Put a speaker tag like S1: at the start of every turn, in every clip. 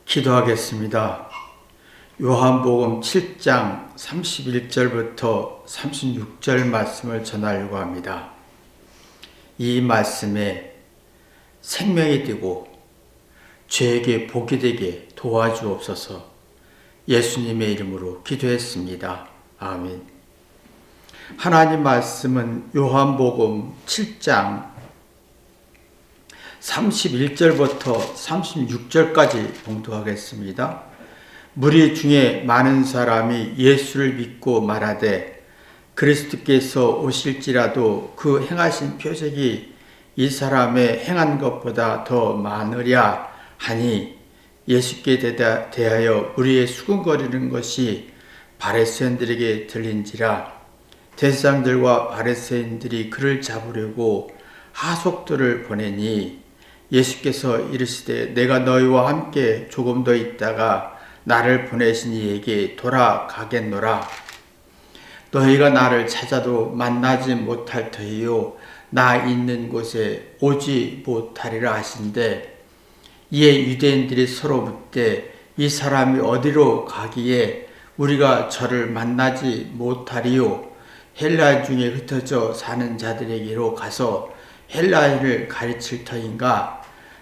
S1: 기도하겠습니다. 요한복음 7장 31절부터 36절 말씀을 전하려고 합니다. 이 말씀에 생명이 되고 죄에게 복이 되게 도와주옵소서. 예수님의 이름으로 기도했습니다. 아멘. 하나님 말씀은 요한복음 7장 31절부터 36절까지 봉독하겠습니다. 무리 중에 많은 사람이 예수를 믿고 말하되 그리스도께서 오실지라도 그 행하신 표적이 이 사람의 행한 것보다 더 많으랴 하니 예수께 대하여 무리에 수군거리는 것이 바리새인들에게 들린지라. 대제사장들과 바리새인들이 그를 잡으려고 하속들을 보내니 예수께서 이르시되 내가 너희와 함께 조금 더 있다가 나를 보내신 이에게 돌아가겠노라. 너희가 나를 찾아도 만나지 못할 터이요 나 있는 곳에 오지 못하리라 하신대. 이에 유대인들이 서로 묻되 이 사람이 어디로 가기에 우리가 저를 만나지 못하리요? 헬라 중에 흩어져 사는 자들에게로 가서 헬라인을 가르칠 터인가?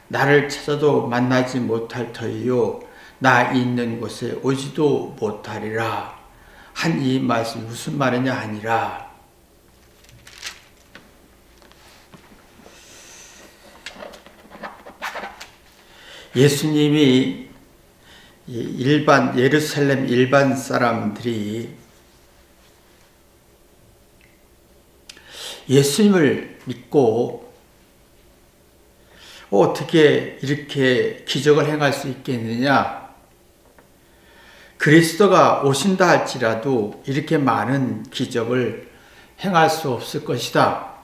S1: 나를 찾아도 만나지 못할 터이요 나 있는 곳에 오지도 못하리라. 한 이 말씀이 무슨 말이냐 하니라. 예수님이 예루살렘 일반 사람들이 예수님을 믿고 어떻게 이렇게 기적을 행할 수 있겠느냐? 그리스도가 오신다 할지라도 이렇게 많은 기적을 행할 수 없을 것이다.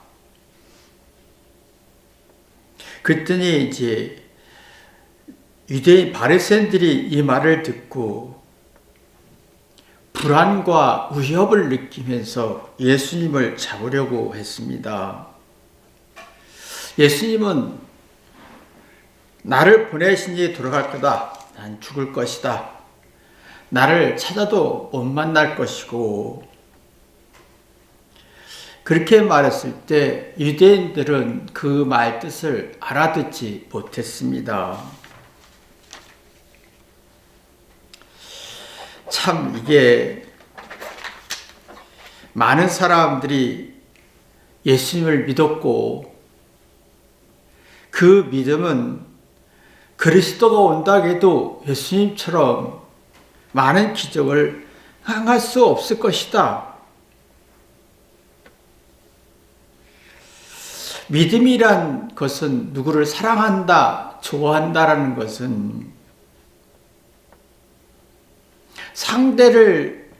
S1: 그랬더니 이제 유대인 바리새인들이 이 말을 듣고 불안과 위협을 느끼면서 예수님을 잡으려고 했습니다. 예수님은 나를 보내신 이에 돌아갈 거다. 난 죽을 것이다. 나를 찾아도 못 만날 것이고, 그렇게 말했을 때 유대인들은 그 말 뜻을 알아듣지 못했습니다. 참 이게 많은 사람들이 예수님을 믿었고 그 믿음은 그리스도가 온다고 해도 예수님처럼 많은 기적을 행할 수 없을 것이다. 믿음이란 것은 누구를 사랑한다, 좋아한다라는 것은 상대를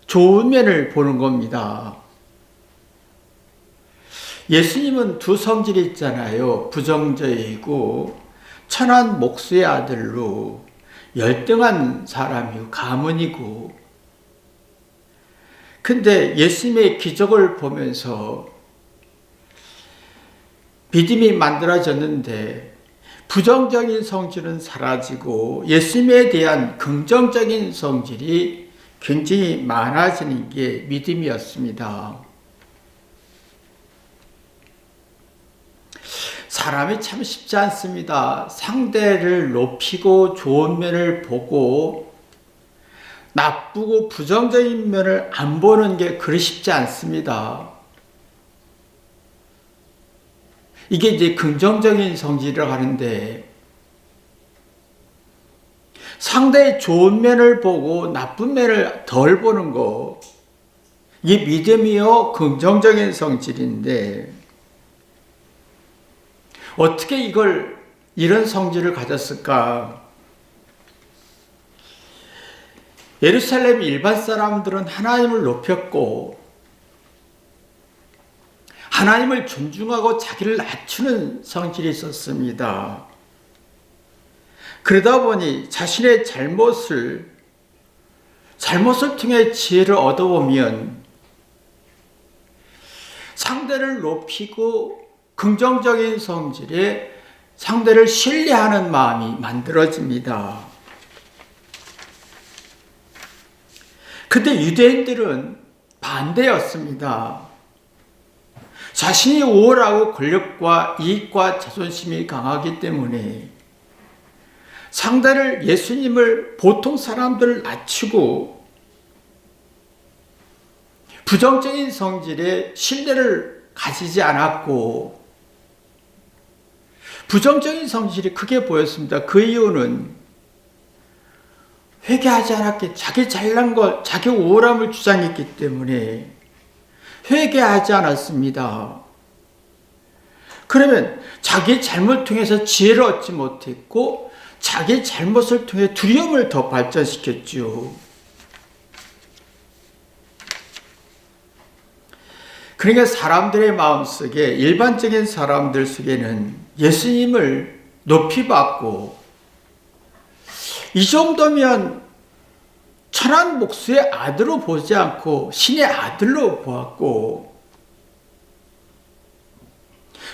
S1: 좋은 면을 보는 겁니다. 예수님은 두 성질이 있잖아요. 부정저이고 천한 목수의 아들로 열등한 사람이고 가문이고. 근데 예수님의 기적을 보면서 믿음이 만들어졌는데 부정적인 성질은 사라지고 예수님에 대한 긍정적인 성질이 굉장히 많아지는 게 믿음이었습니다. 사람이 참 쉽지 않습니다. 상대를 높이고 좋은 면을 보고 나쁘고 부정적인 면을 안 보는 게 그리 쉽지 않습니다. 이게 이제 긍정적인 성질이라고 하는데, 상대의 좋은 면을 보고 나쁜 면을 덜 보는 거, 이게 믿음이요 긍정적인 성질인데 어떻게 이런 성질을 가졌을까? 예루살렘 일반 사람들은 하나님을 높였고 하나님을 존중하고 자기를 낮추는 성질이 있었습니다. 그러다 보니 자신의 잘못을 통해 지혜를 얻어보면 상대를 높이고 긍정적인 성질의 상대를 신뢰하는 마음이 만들어집니다. 근데 유대인들은 반대였습니다. 자신이 우월하고 권력과 이익과 자존심이 강하기 때문에 상대를 예수님을 보통 사람들을 낮추고 부정적인 성질에 신뢰를 가지지 않았고 부정적인 성질이 크게 보였습니다. 그 이유는 회개하지 않았기, 자기 잘난 것, 자기 우월함을 주장했기 때문에 회개하지 않았습니다. 그러면 자기 잘못 통해서 지혜를 얻지 못했고 자기 잘못을 통해 두려움을 더 발전시켰죠. 그러니까 사람들의 마음속에, 일반적인 사람들 속에는 예수님을 높이 받고 이 정도면 천한 목수의 아들로 보지 않고 신의 아들로 보았고,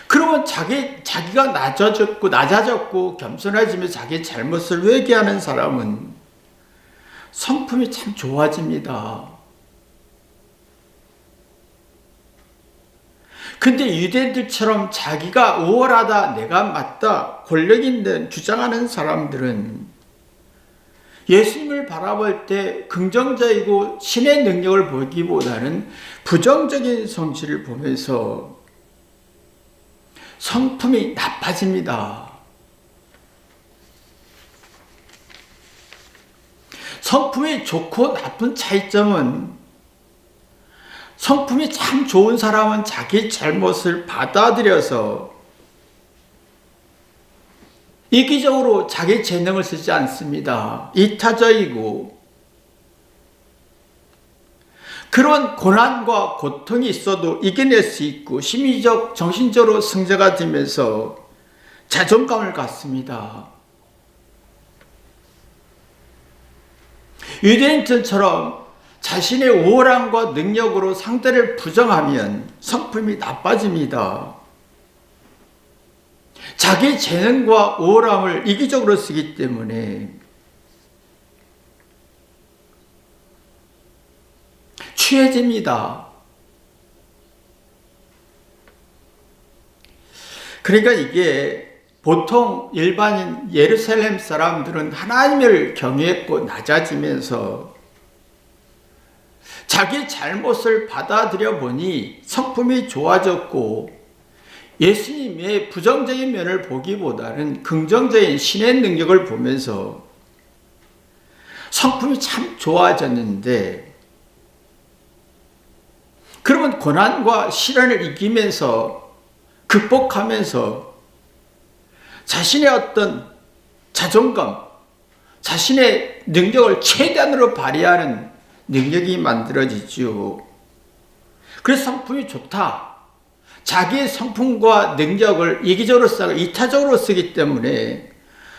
S1: 그러면 자기가 낮아졌고 겸손해지며 자기 잘못을 회개하는 사람은 성품이 참 좋아집니다. 근데 유대인들처럼 자기가 우월하다, 내가 맞다, 권력 있는 주장하는 사람들은 예수님을 바라볼 때 긍정적이고 신의 능력을 보기보다는 부정적인 성질을 보면서 성품이 나빠집니다. 성품이 좋고 나쁜 차이점은, 성품이 참 좋은 사람은 자기 잘못을 받아들여서 이기적으로 자기 재능을 쓰지 않습니다. 이타적이고, 그런 고난과 고통이 있어도 이겨낼 수 있고 심리적, 정신적으로 승자가 되면서 자존감을 갖습니다. 유대인들처럼 자신의 우월함과 능력으로 상대를 부정하면 성품이 나빠집니다. 자기 재능과 우월함을 이기적으로 쓰기 때문에 취해집니다. 그러니까 이게 보통 일반인 예루살렘 사람들은 하나님을 경외했고 낮아지면서 자기 잘못을 받아들여 보니 성품이 좋아졌고 예수님의 부정적인 면을 보기보다는 긍정적인 신의 능력을 보면서 성품이 참 좋아졌는데, 그러면 고난과 시련을 이기면서 극복하면서 자신의 어떤 자존감, 자신의 능력을 최대한으로 발휘하는 능력이 만들어지죠. 그래서 성품이 좋다. 자기의 성품과 능력을 이기적으로 쓰고 이타적으로 쓰기 때문에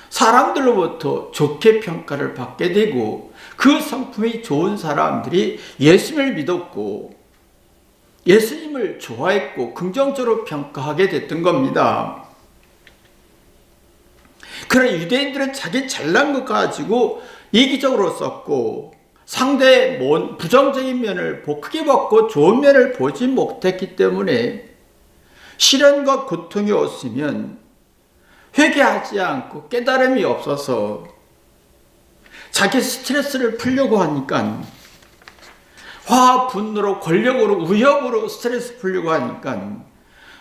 S1: 사람들로부터 좋게 평가를 받게 되고, 그 성품이 좋은 사람들이 예수님을 믿었고 예수님을 좋아했고 긍정적으로 평가하게 됐던 겁니다. 그러나 유대인들은 자기 잘난 것 가지고 이기적으로 썼고 상대의 부정적인 면을 크게 받고 좋은 면을 보지 못했기 때문에 시련과 고통이 왔으면 회개하지 않고 깨달음이 없어서 자기 스트레스를 풀려고 하니까, 화와 분노로, 권력으로, 위협으로 스트레스 풀려고 하니까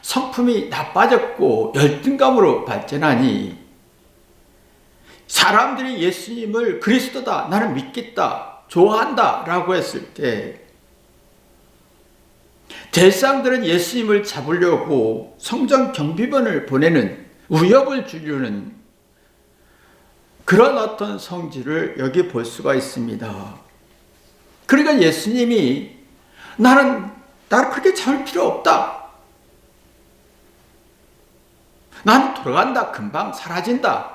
S1: 성품이 나빠졌고 열등감으로 발전하니, 사람들이 예수님을 그리스도다, 나는 믿겠다, 좋아한다 라고 했을 때 대상들은 예수님을 잡으려고 성전 경비병을 보내는, 위협을 주려는 그런 어떤 성질을 여기 볼 수가 있습니다. 그러니까 예수님이 나를 그렇게 잡을 필요 없다. 나는 돌아간다. 금방 사라진다.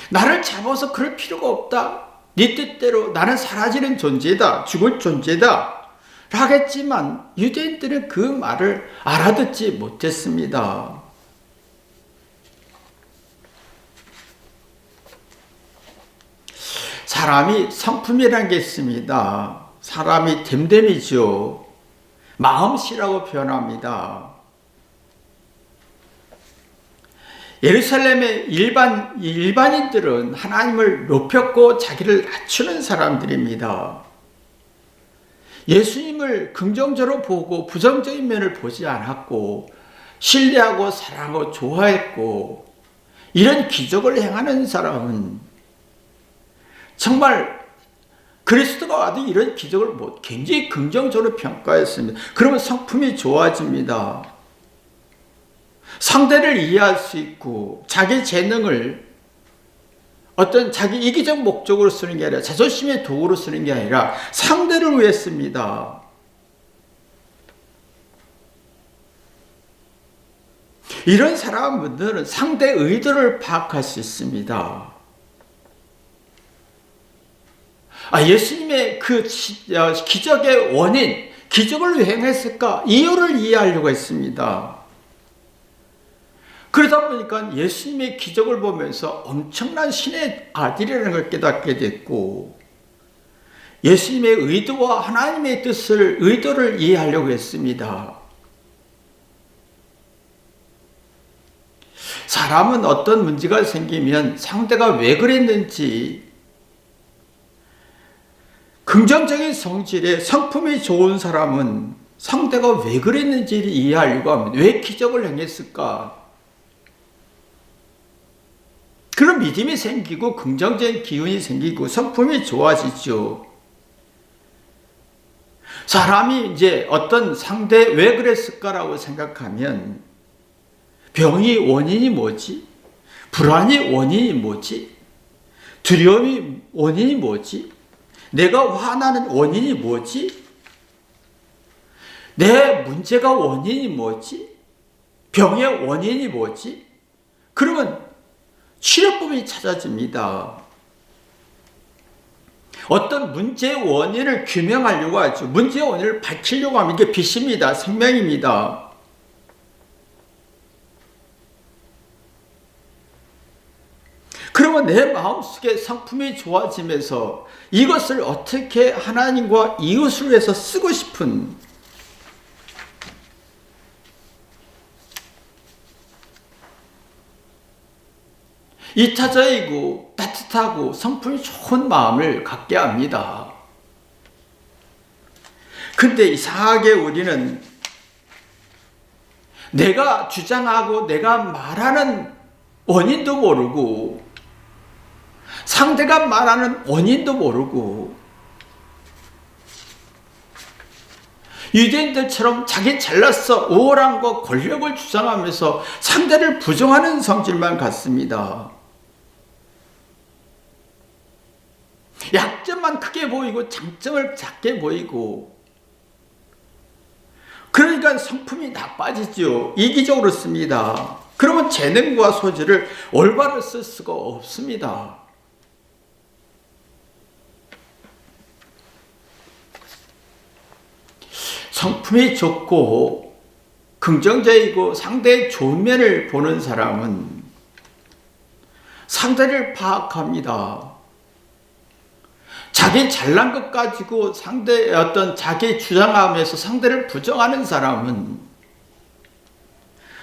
S1: 나를 잡아서 그럴 필요가 없다. 네 뜻대로 나는 사라지는 존재다. 죽을 존재다. 하겠지만 유대인들은 그 말을 알아듣지 못했습니다. 사람이 성품이라는 게 있습니다. 사람이 됨됨이죠. 마음씨라고 표현합니다. 예루살렘의 일반인들은 하나님을 높였고 자기를 낮추는 사람들입니다. 예수님을 긍정적으로 보고 부정적인 면을 보지 않았고 신뢰하고 사랑하고 좋아했고 이런 기적을 행하는 사람은 정말 그리스도가 와도 이런 기적을 굉장히 긍정적으로 평가했습니다. 그러면 성품이 좋아집니다. 상대를 이해할 수 있고 자기 재능을 어떤 자기 이기적 목적으로 쓰는 게 아니라 자존심의 도구로 쓰는 게 아니라 상대를 위해 씁니다. 이런 사람들은 상대의 의도를 파악할 수 있습니다. 예수님의 그 기적의 원인, 기적을 왜 행했을까? 이유를 이해하려고 했습니다. 그러다 보니까 예수님의 기적을 보면서 엄청난 신의 아들이라는 걸 깨닫게 됐고 예수님의 의도와 하나님의 의도를 이해하려고 했습니다. 사람은 어떤 문제가 생기면 상대가 왜 그랬는지 긍정적인 성질의 성품이 좋은 사람은 상대가 왜 그랬는지를 이해하려고 합니다. 왜 기적을 행했을까? 그런 믿음이 생기고 긍정적인 기운이 생기고 성품이 좋아지죠. 사람이 이제 어떤 상대 왜 그랬을까라고 생각하면 병이 원인이 뭐지? 불안이 원인이 뭐지? 두려움이 원인이 뭐지? 내가 화나는 원인이 뭐지? 내 문제가 원인이 뭐지? 병의 원인이 뭐지? 그러면 치료법이 찾아집니다. 어떤 문제의 원인을 규명하려고 하죠. 문제의 원인을 밝히려고 하면 이게 빛입니다. 생명입니다. 그러면 내 마음속에 성품이 좋아지면서 이것을 어떻게 하나님과 이웃을 위해서 쓰고 싶은 이타적이고 따뜻하고 성품이 좋은 마음을 갖게 합니다. 근데 이상하게 우리는 내가 주장하고 내가 말하는 원인도 모르고 상대가 말하는 원인도 모르고 유대인들처럼 자기 잘났어 우월함과 권력을 주장하면서 상대를 부정하는 성질만 갖습니다. 약점만 크게 보이고 장점을 작게 보이고 그러니까 성품이 나빠지죠. 이기적으로 씁니다. 그러면 재능과 소질을 올바로 쓸 수가 없습니다. 성품이 좋고 긍정적이고 상대의 좋은 면을 보는 사람은 상대를 파악합니다. 자기 잘난 것 가지고 자기 주장하면서 상대를 부정하는 사람은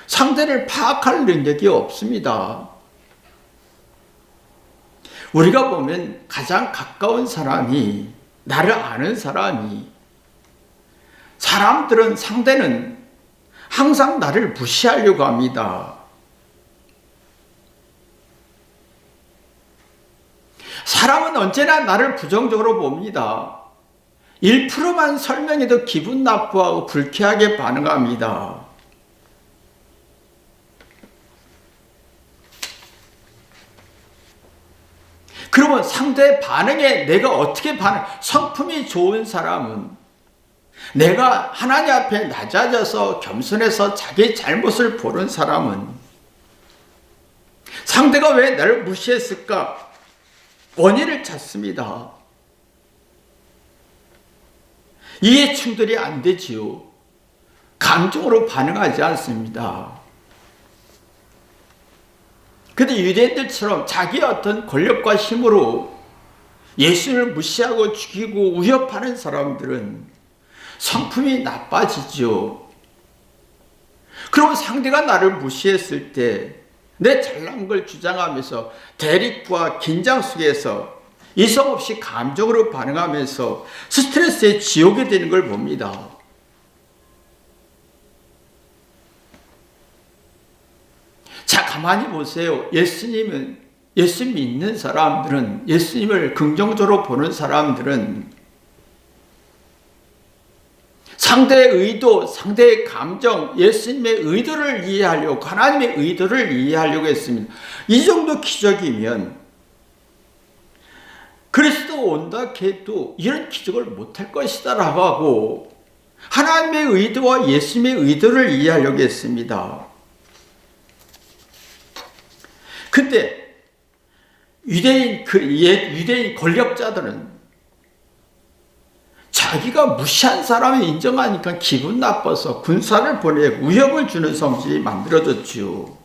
S1: 상대를 파악할 능력이 없습니다. 우리가 보면 가장 가까운 사람이 나를 아는 상대는 항상 나를 무시하려고 합니다. 사람은 언제나 나를 부정적으로 봅니다. 1%만 설명해도 기분 나쁘고 불쾌하게 반응합니다. 그러면 상대의 반응에 내가 어떻게 성품이 좋은 사람은 내가 하나님 앞에 낮아져서 겸손해서 자기 잘못을 보는 사람은 상대가 왜 나를 무시했을까? 원인을 찾습니다. 이해 충돌이 안 되지요. 감정으로 반응하지 않습니다. 그런데 유대인들처럼 자기의 어떤 권력과 힘으로 예수를 무시하고 죽이고 위협하는 사람들은 성품이 나빠지죠. 그러면 상대가 나를 무시했을 때 내 잘난 걸 주장하면서 대립과 긴장 속에서 이성 없이 감정으로 반응하면서 스트레스에 지옥이 되는 걸 봅니다. 자, 가만히 보세요. 예수 믿는 사람들은, 예수님을 긍정적으로 보는 사람들은 상대의 의도, 상대의 감정, 예수님의 의도를 이해하려고, 하나님의 의도를 이해하려고 했습니다. 이 정도 기적이면 그리스도 온다 해도 이런 기적을 못할 것이다 라고 하고 하나님의 의도와 예수님의 의도를 이해하려고 했습니다. 근데 유대인 권력자들은 자기가 무시한 사람을 인정하니까 기분 나빠서 군사를 보내고 위협을 주는 성질이 만들어졌지요.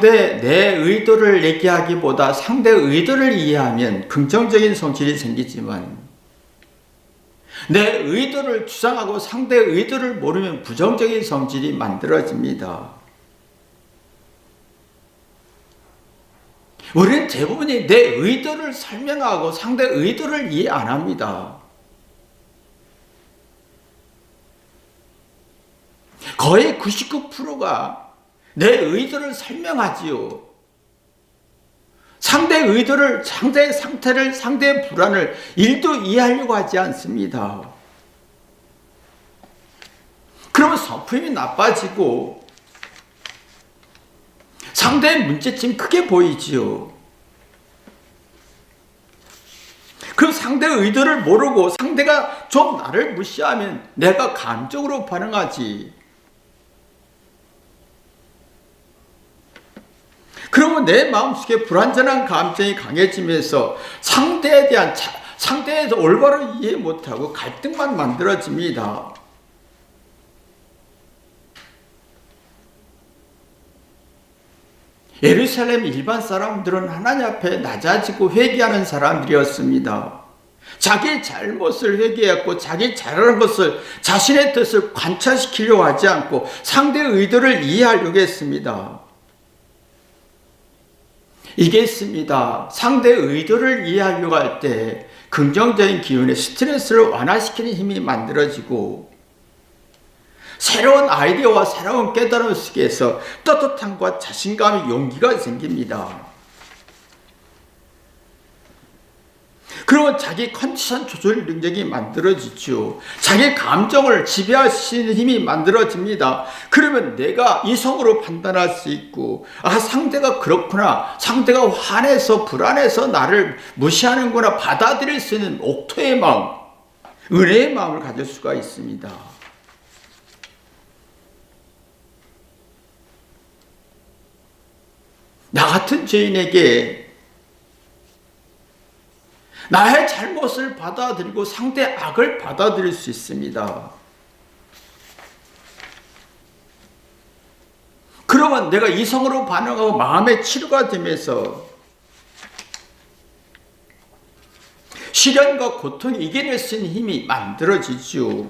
S1: 내 의도를 얘기하기보다 상대의 의도를 이해하면 긍정적인 성질이 생기지만 내 의도를 주장하고 상대의 의도를 모르면 부정적인 성질이 만들어집니다. 우리는 대부분이 내 의도를 설명하고 상대의 의도를 이해 안 합니다. 거의 99%가 내 의도를 설명하지요. 상대의 의도를, 상대의 상태를, 상대의 불안을 1도 이해하려고 하지 않습니다. 그러면 성품이 나빠지고 상대의 문제점이 크게 보이지요. 그 상대의 의도를 모르고 상대가 좀 나를 무시하면 내가 감정으로 반응하지. 그러면 내 마음속에 불완전한 감정이 강해지면서 상대에서 올바로 이해 못하고 갈등만 만들어집니다. 예루살렘 일반 사람들은 하나님 앞에 낮아지고 회개하는 사람들이었습니다. 자기의 잘못을 회개했고 자기 잘하는 것을, 자신의 뜻을 관철시키려고 하지 않고 상대의 의도를 이해하려고 했습니다. 이게 있습니다. 상대의 의도를 이해하려고 할 때 긍정적인 기운에 스트레스를 완화시키는 힘이 만들어지고 새로운 아이디어와 새로운 깨달음 속에서 떳떳함과 자신감의 용기가 생깁니다. 그러면 자기 컨디션 조절 능력이 만들어지죠. 자기 감정을 지배할 수 있는 힘이 만들어집니다. 그러면 내가 이성으로 판단할 수 있고, 상대가 그렇구나, 상대가 화내서 불안해서 나를 무시하는구나 받아들일 수 있는 옥토의 마음, 은혜의 마음을 가질 수가 있습니다. 나 같은 죄인에게 나의 잘못을 받아들이고 상대의 악을 받아들일 수 있습니다. 그러면 내가 이성으로 반응하고 마음의 치료가 되면서 시련과 고통을 이겨낼 수 있는 힘이 만들어지죠.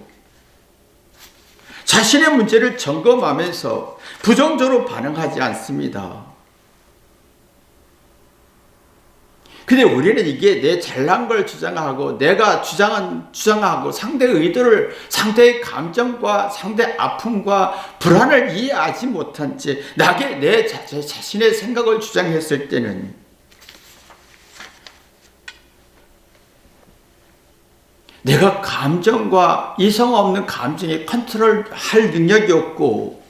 S1: 자신의 문제를 점검하면서 부정적으로 반응하지 않습니다. 근데 우리는 이게 내 잘난 걸 주장하고 내가 주장하고 상대의 의도를, 상대의 감정과 상대의 아픔과 불안을 이해하지 못한 채 내 자신의 생각을 주장했을 때는 내가 감정과 이성 없는 감정에 컨트롤할 능력이 없고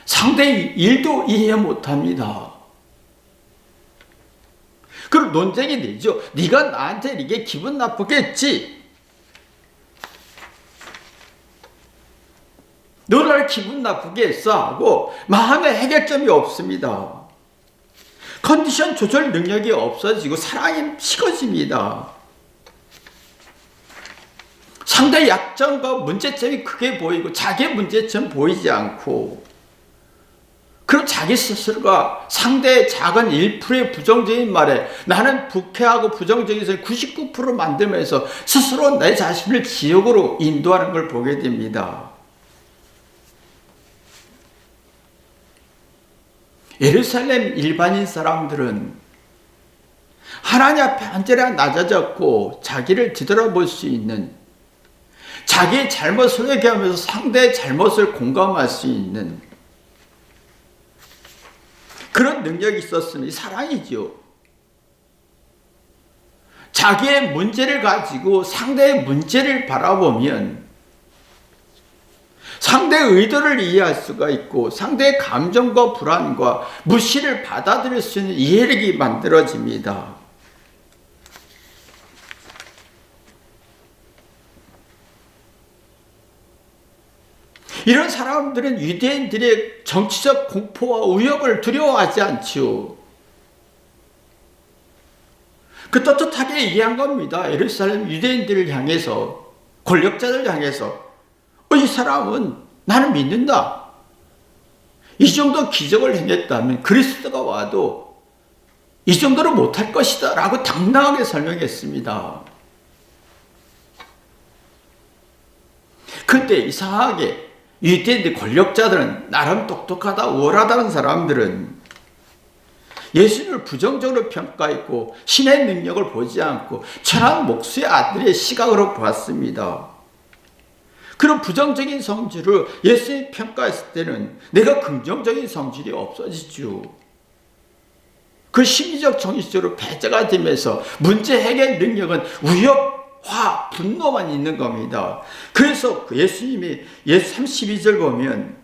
S1: 상대의 일도 이해 못합니다. 그럼 논쟁이 되죠. 네가 나한테 이게 기분 나쁘겠지. 너 나를 기분 나쁘게 했어 하고 마음에 해결점이 없습니다. 컨디션 조절 능력이 없어지고 사랑이 식어집니다. 상대의 약점과 문제점이 크게 보이고 자기의 문제점 보이지 않고, 그럼 자기 스스로가 상대의 작은 1%의 부정적인 말에 나는 불쾌하고 부정적인 걸 99% 만들면서 스스로 내 자신을 지옥으로 인도하는 걸 보게 됩니다. 예루살렘 일반인 사람들은 하나님 앞에 언제나 낮아졌고 자기를 뒤돌아볼 수 있는, 자기의 잘못을 회개하면서 상대의 잘못을 공감할 수 있는 그런 능력이 있었으니 사랑이죠. 자기의 문제를 가지고 상대의 문제를 바라보면 상대의 의도를 이해할 수가 있고 상대의 감정과 불안과 무시를 받아들일 수 있는 이해력이 만들어집니다. 이런 사람들은 유대인들의 정치적 공포와 위협을 두려워하지 않지요. 그 떳떳하게 이해한 겁니다. 예루살렘 유대인들을 향해서, 권력자들 향해서 이 사람은 나는 믿는다. 이 정도 기적을 행했다면 그리스도가 와도 이 정도로 못할 것이다 라고 당당하게 설명했습니다. 그때 이상하게 유대인들 권력자들은 나름 똑똑하다, 우월하다는 사람들은 예수님을 부정적으로 평가했고 신의 능력을 보지 않고 천한 목수의 아들의 시각으로 보았습니다. 그런 부정적인 성질을 예수님이 평가했을 때는 내가 긍정적인 성질이 없어지죠. 그 심리적 정신적으로 배제가 되면서 문제 해결 능력은 위협, 화, 분노만 있는 겁니다. 그래서 예수님이 32절 보면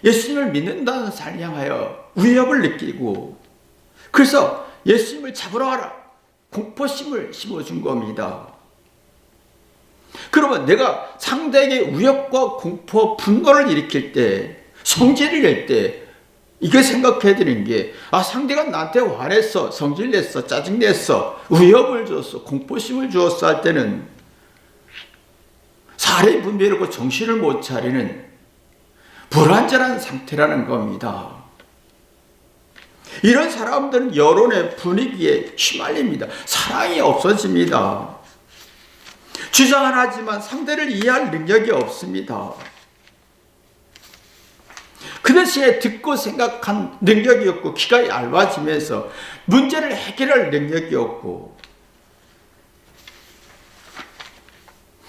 S1: 예수님을 믿는다는 사람을 향하여 위협을 느끼고, 그래서 예수님을 잡으러 가라 공포심을 심어준 겁니다. 그러면 내가 상대에게 위협과 공포, 분노를 일으킬 때, 성질을 낼 때 이거 생각해야 되는 게, 상대가 나한테 화냈어, 성질냈어, 짜증냈어, 위협을 줬어, 공포심을 주었어 할 때는 사례 분별하고 정신을 못 차리는 불완전한 상태라는 겁니다. 이런 사람들은 여론의 분위기에 휘말립니다. 사랑이 없어집니다. 주장은 하지만 상대를 이해할 능력이 없습니다. 그 대신에 듣고 생각한 능력이 없고 귀가 얇아지면서 문제를 해결할 능력이 없고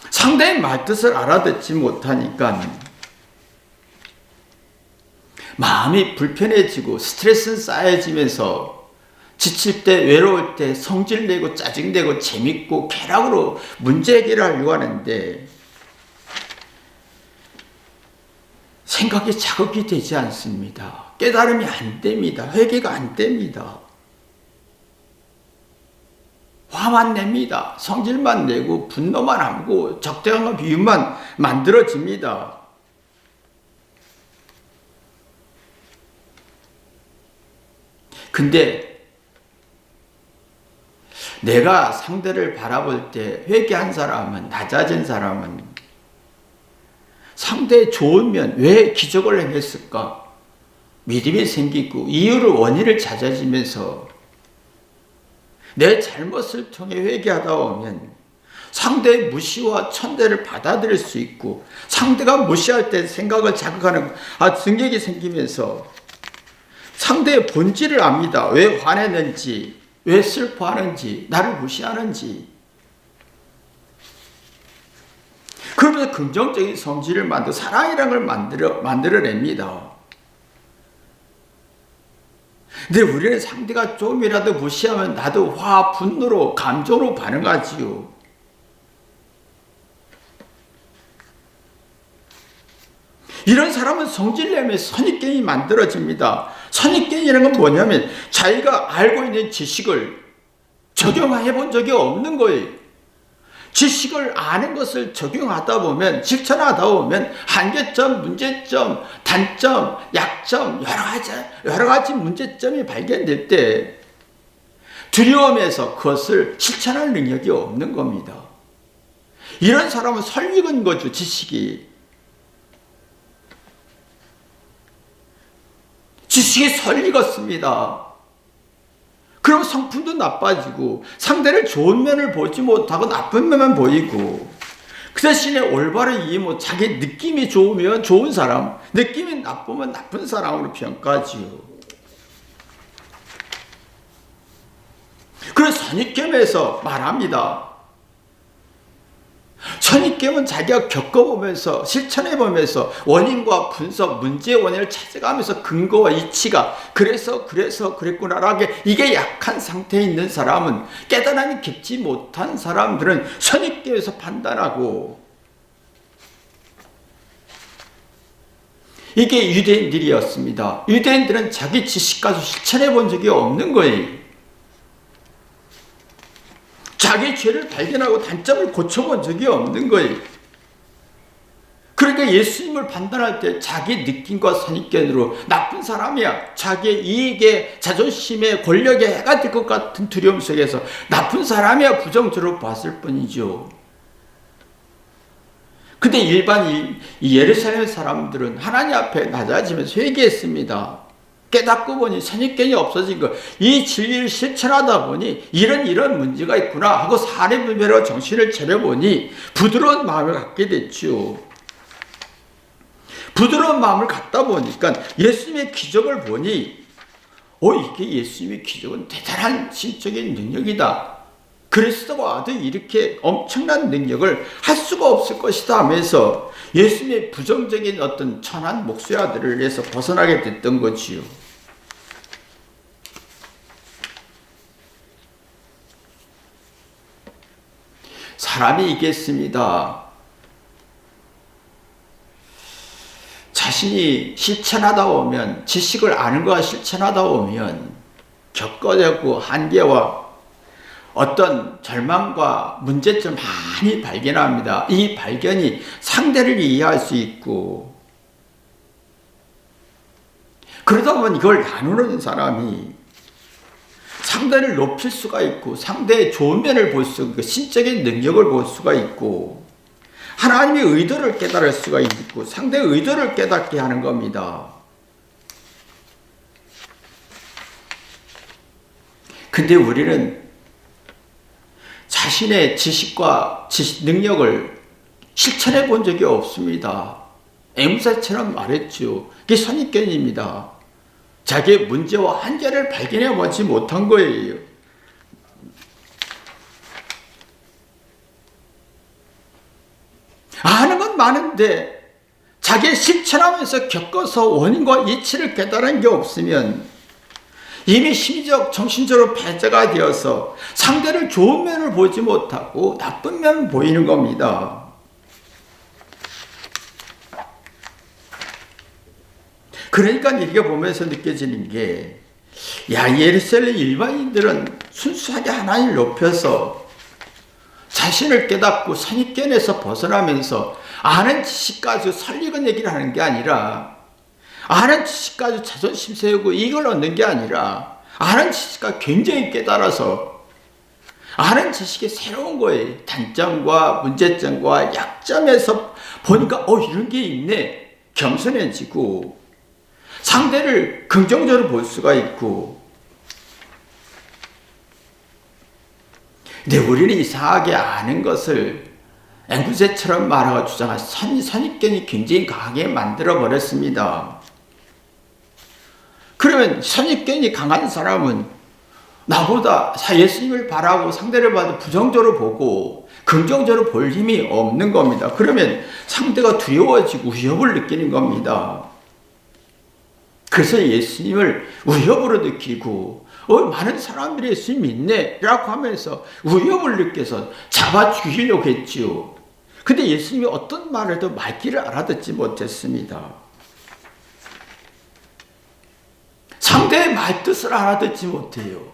S1: 상대의 말뜻을 알아듣지 못하니까 마음이 불편해지고 스트레스는 쌓여지면서 지칠 때, 외로울 때 성질내고 짜증내고 재밌고 쾌락으로 문제 해결을 하려고 하는데 생각이 자극이 되지 않습니다. 깨달음이 안 됩니다. 회개가 안 됩니다. 화만 냅니다. 성질만 내고 분노만 하고 적대감과 비유만 만들어집니다. 근데 내가 상대를 바라볼 때 회개한 사람은, 낮아진 사람은 상대의 좋은 면, 왜 기적을 행했을까? 믿음이 생기고 이유를, 원인을 찾아지면서 내 잘못을 통해 회개하다 보면 상대의 무시와 천대를 받아들일 수 있고, 상대가 무시할 때 생각을 자극하는 능력이 생기면서 상대의 본질을 압니다. 왜 화내는지, 왜 슬퍼하는지, 나를 무시하는지. 그러면서 긍정적인 성질을 만들어 사랑이라는 걸 만들어냅니다. 근데 우리는 상대가 조금이라도 무시하면 나도 화, 분노로, 감정으로 반응하지요. 이런 사람은 성질내면 선입견이 만들어집니다. 선입견이라는 건 뭐냐면 자기가 알고 있는 지식을 적용해 본 적이 없는 거예요. 지식을 아는 것을 적용하다 보면, 실천하다 보면 한계점, 문제점, 단점, 약점, 여러 가지 문제점이 발견될 때 두려움에서 그것을 실천할 능력이 없는 겁니다. 이런 사람은 설익은 거죠, 지식이. 지식이 설익었습니다. 그럼 성품도 나빠지고 상대를 좋은 면을 보지 못하고 나쁜 면만 보이고, 그 대신에 올바른 이해 못, 자기 느낌이 좋으면 좋은 사람, 느낌이 나쁘면 나쁜 사람으로 평가하지요. 그래서 선입견에서 말합니다. 선입견은 자기가 겪어보면서 실천해보면서 원인과 분석, 문제의 원인을 찾아가면서 근거와 이치가 그래서 그랬구나라고, 이게 약한 상태에 있는 사람은, 깨달음이 깊지 못한 사람들은 선입견에서 판단하고, 이게 유대인들이었습니다. 유대인들은 자기 지식 가지고 실천해 본 적이 없는 거예요. 자기 죄를 발견하고 단점을 고쳐본 적이 없는 거예요. 그러니까 예수님을 판단할 때 자기 느낌과 선입견으로 나쁜 사람이야, 자기의 이익에 자존심에 권력에 해가 될 것 같은 두려움 속에서 나쁜 사람이야 부정적으로 봤을 뿐이죠. 근데 일반 예루살렘 사람들은 하나님 앞에 낮아지면서 회개했습니다. 깨닫고 보니 선입견이 없어진 거, 이 진리를 실천하다 보니 이런 문제가 있구나 하고 사례 분별로 정신을 차려보니 부드러운 마음을 갖게 됐죠. 부드러운 마음을 갖다 보니까 예수님의 기적을 보니, 이게 예수님의 기적은 대단한 신적인 능력이다. 그리스도가 와도 이렇게 엄청난 능력을 할 수가 없을 것이다 하면서 예수님의 부정적인 어떤 천한 목수아들을 위해서 벗어나게 됐던 거지요. 사람이 있겠습니다. 자신이 실천하다 보면, 지식을 아는 거와 실천하다 보면 겪어내고 한계와 어떤 절망과 문제점 많이 발견합니다. 이 발견이 상대를 이해할 수 있고, 그러다 보면 이걸 나누는 사람이 상대를 높일 수가 있고, 상대의 좋은 면을 볼 수 있고, 신적인 능력을 볼 수가 있고, 하나님의 의도를 깨달을 수가 있고, 상대의 의도를 깨닫게 하는 겁니다. 근데 우리는 자신의 지식과 능력을 실천해 본 적이 없습니다. 앵무새처럼 말했죠. 그게 선입견입니다. 자기의 문제와 한계를 발견해 보지 못한 거예요. 아는 건 많은데 자기의 실천하면서 겪어서 원인과 이치를 깨달은 게 없으면 이미 심리적, 정신적으로 패자가 되어서 상대를 좋은 면을 보지 못하고 나쁜 면을 보이는 겁니다. 그러니까 이렇게 보면서 느껴지는 게, 예루살렘 일반인들은 순수하게 하나님을 높여서 자신을 깨닫고 선입견에서 벗어나면서 아는 지식 가지고 설익은 얘기를 하는 게 아니라, 아는 지식 가지고 자존심 세우고 이걸 얻는 게 아니라, 아는 지식과 굉장히 깨달아서 아는 지식이 새로운 거예요. 단점과 문제점과 약점에서 보니까 이런 게 있네. 겸손해지고 상대를 긍정적으로 볼 수가 있고. 근데 우리는 이상하게 아는 것을 앵구새처럼 말하고 주장한 선입견이 굉장히 강하게 만들어 버렸습니다. 그러면 선입견이 강한 사람은 나보다 예수님을 바라고 상대를 봐도 부정적으로 보고 긍정적으로 볼 힘이 없는 겁니다. 그러면 상대가 두려워지고 위협을 느끼는 겁니다. 그래서 예수님을 위협으로 느끼고, 많은 사람들이 예수님 믿네 라고 하면서 위협을 느껴서 잡아 죽이려고 했지요. 근데 예수님이 어떤 말을 해도 말귀를 알아듣지 못했습니다. 상대의 말뜻을 알아듣지 못해요.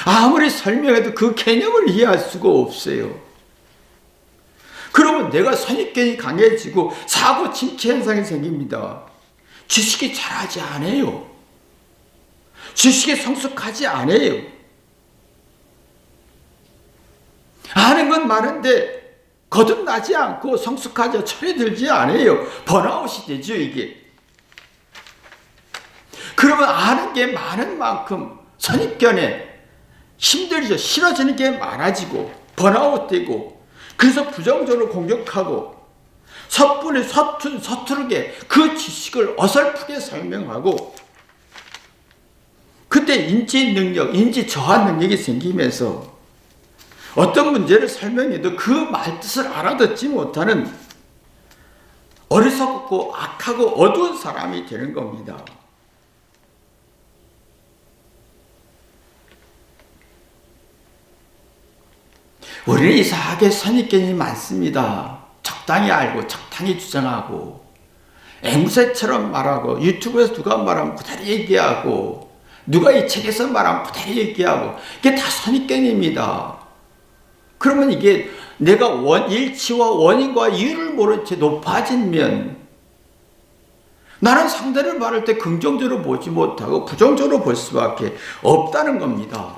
S1: 아무리 설명해도 그 개념을 이해할 수가 없어요. 그러면 내가 선입견이 강해지고 사고 침체 현상이 생깁니다. 지식이 잘하지 않아요. 지식이 성숙하지 않아요. 아는 건 많은데 거듭나지 않고 성숙하지 철이 들지 않아요. 번아웃이 되죠, 이게. 그러면 아는 게 많은 만큼 선입견에 힘들죠. 싫어지는 게 많아지고 번아웃 되고, 그래서 부정적으로 공격하고 섣불리 서투르게 그 지식을 어설프게 설명하고, 그때 인지 능력, 인지 저하 능력이 생기면서 어떤 문제를 설명해도 그 말뜻을 알아듣지 못하는 어리석고 악하고 어두운 사람이 되는 겁니다. 우리는 이상하게 선입견이 많습니다. 적당히 알고 적당히 주장하고 앵무새처럼 말하고, 유튜브에서 누가 말하면 그대로 얘기하고, 누가 이 책에서 말하면 그대로 얘기하고, 이게 다 선입견입니다. 그러면 이게 내가 일치와 원인과 이유를 모른 채 높아지면 나는 상대를 말할 때 긍정적으로 보지 못하고 부정적으로 볼 수밖에 없다는 겁니다.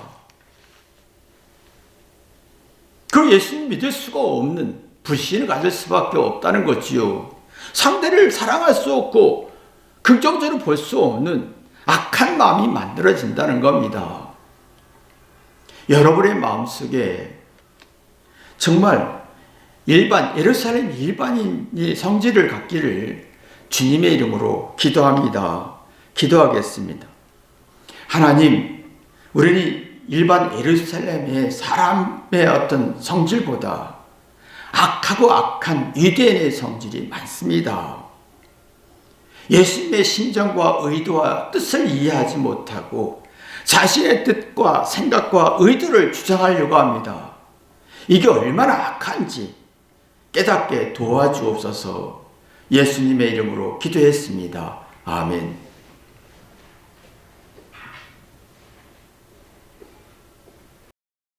S1: 그럼 예수님 믿을 수가 없는 불신을 가질 수밖에 없다는 거지요. 상대를 사랑할 수 없고 긍정적으로 볼 수 없는 악한 마음이 만들어진다는 겁니다. 여러분의 마음속에 정말 예루살렘 일반인이 성질을 갖기를 주님의 이름으로 기도합니다. 기도하겠습니다. 하나님, 우리는 일반 예루살렘의 사람의 어떤 성질보다 악하고 악한 유대인의 성질이 많습니다. 예수님의 심정과 의도와 뜻을 이해하지 못하고 자신의 뜻과 생각과 의도를 주장하려고 합니다. 이게 얼마나 악한지 깨닫게 도와주옵소서. 예수님의 이름으로 기도했습니다. 아멘.